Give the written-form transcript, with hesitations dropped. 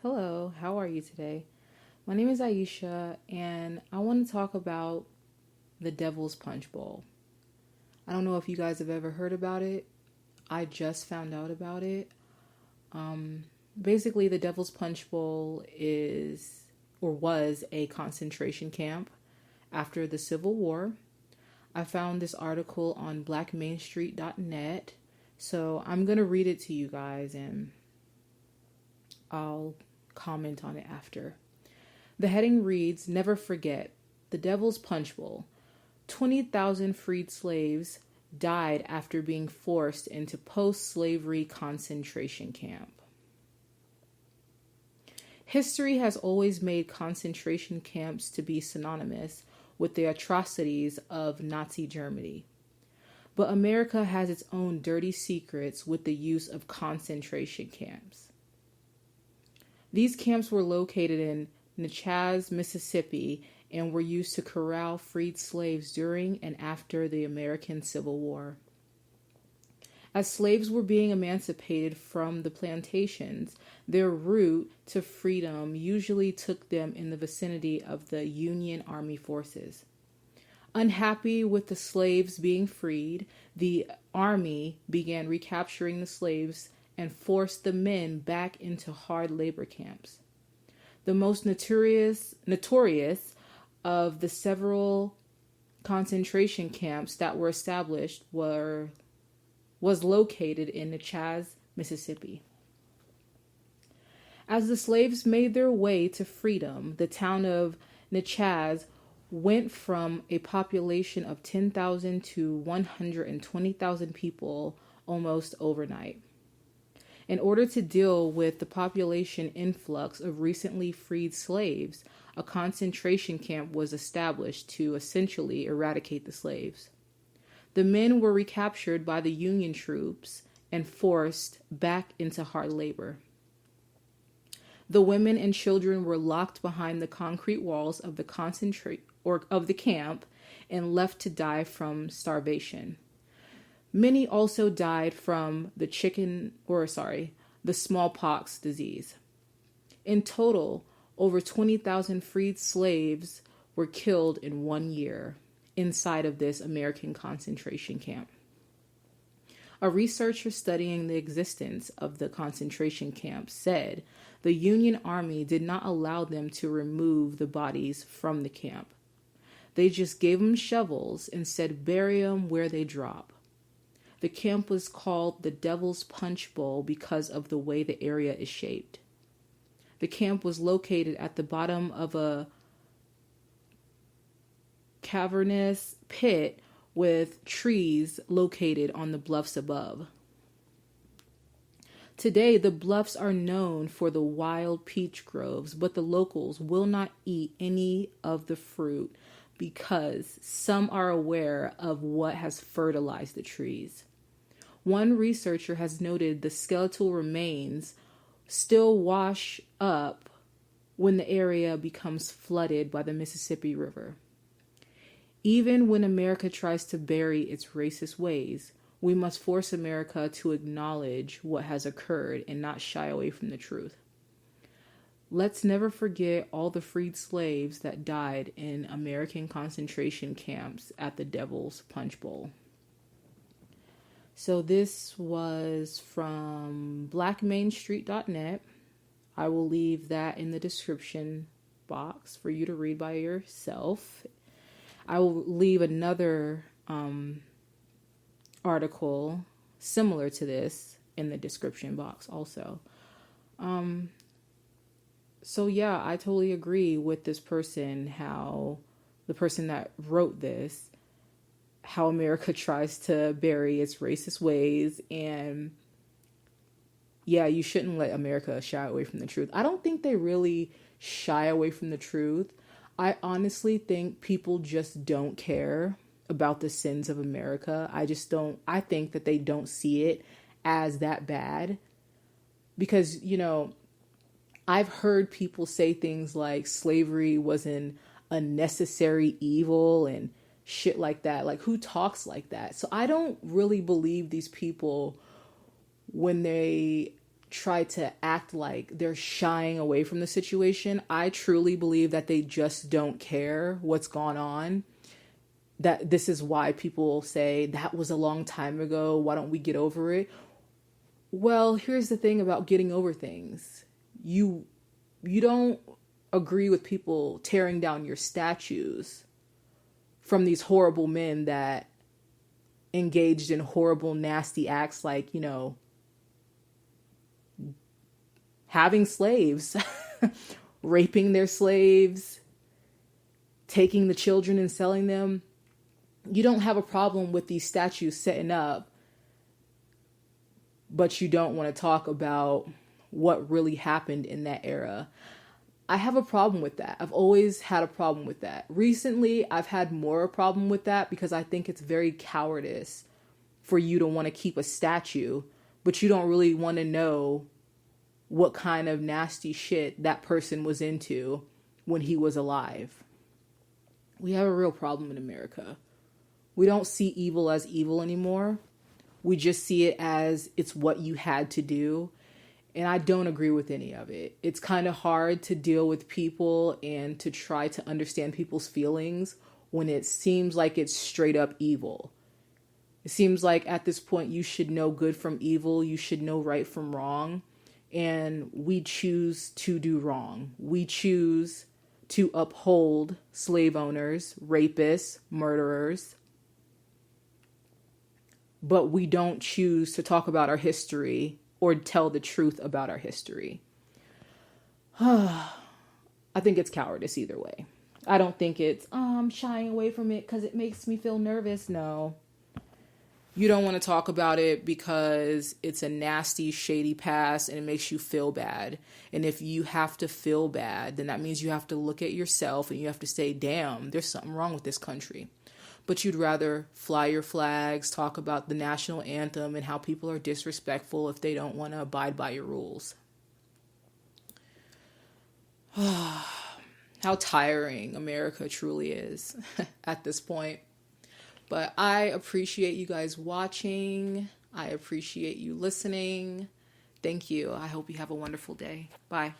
Hello, how are you today? My name is Aisha, and I want to talk about the Devil's Punch Bowl. I don't know if you guys have ever heard about it. I just found out about it. Basically, the Devil's Punch Bowl is or was a concentration camp after the Civil War. I found this article on blackmainstreet.net, so I'm going to read it to you guys and I'll comment on it after. The heading reads, "Never Forget, the Devil's Punch Bowl. 20,000 freed slaves died after being forced into post-slavery concentration camp." History has always made concentration camps to be synonymous with the atrocities of Nazi Germany. But America has its own dirty secrets with the use of concentration camps. These camps were located in Natchez, Mississippi, and were used to corral freed slaves during and after the American Civil War. As slaves were being emancipated from the plantations, their route to freedom usually took them in the vicinity of the Union Army forces. Unhappy with the slaves being freed, the Army began recapturing the slaves and forced the men back into hard labor camps. The most notorious of the several concentration camps that were established was located in Natchez, Mississippi. As the slaves made their way to freedom, the town of Natchez went from a population of 10,000 to 120,000 people almost overnight. In order to deal with the population influx of recently freed slaves, a concentration camp was established to essentially eradicate the slaves. The men were recaptured by the Union troops and forced back into hard labor. The women and children were locked behind the concrete walls of the camp and left to die from starvation. Many also died from the smallpox disease. In total, over 20,000 freed slaves were killed in 1 year inside of this American concentration camp. A researcher studying the existence of the concentration camp said the Union Army did not allow them to remove the bodies from the camp. They just gave them shovels and said bury them where they drop. The camp was called the Devil's Punch Bowl because of the way the area is shaped. The camp was located at the bottom of a cavernous pit with trees located on the bluffs above. Today, the bluffs are known for the wild peach groves, but the locals will not eat any of the fruit because some are aware of what has fertilized the trees. One researcher has noted the skeletal remains still wash up when the area becomes flooded by the Mississippi River. Even when America tries to bury its racist ways, we must force America to acknowledge what has occurred and not shy away from the truth. Let's never forget all the freed slaves that died in American concentration camps at the Devil's Punch Bowl. So this was from blackmainstreet.net. I will leave that in the description box for you to read by yourself. I will leave another article similar to this in the description box also. So yeah, I totally agree with this person, how the person that wrote this, how America tries to bury its racist ways. And yeah, you shouldn't let America shy away from the truth. I don't think they really shy away from the truth. I honestly think people just don't care about the sins of America. I think that they don't see it as that bad. Because, I've heard people say things like slavery was an unnecessary evil and shit like that. Like, who talks like that? So I don't really believe these people when they try to act like they're shying away from the situation. I truly believe that they just don't care what's gone on. That this is why people say that was a long time ago. Why don't we get over it? Well, here's the thing about getting over things. You don't agree with people tearing down your statues from these horrible men that engaged in horrible, nasty acts like, having slaves, raping their slaves, taking the children and selling them. You don't have a problem with these statues setting up, but you don't want to talk about what really happened in that era. I have a problem with that. I've always had a problem with that. Recently, I've had more a problem with that because I think it's very cowardice for you to want to keep a statue, but you don't really want to know what kind of nasty shit that person was into when he was alive. We have a real problem in America. We don't see evil as evil anymore. We just see it as it's what you had to do. And I don't agree with any of it. It's kind of hard to deal with people and to try to understand people's feelings when it seems like it's straight up evil. It seems like at this point you should know good from evil. You should know right from wrong. And we choose to do wrong. We choose to uphold slave owners, rapists, murderers. But we don't choose to talk about our history or tell the truth about our history. I think it's cowardice either way. I don't think it's, I'm shying away from it because it makes me feel nervous. No. You don't want to talk about it because it's a nasty, shady past and it makes you feel bad. And if you have to feel bad, then that means you have to look at yourself and you have to say, damn, there's something wrong with this country. But you'd rather fly your flags, talk about the national anthem and how people are disrespectful if they don't want to abide by your rules. How tiring America truly is at this point. But I appreciate you guys watching. I appreciate you listening. Thank you. I hope you have a wonderful day. Bye.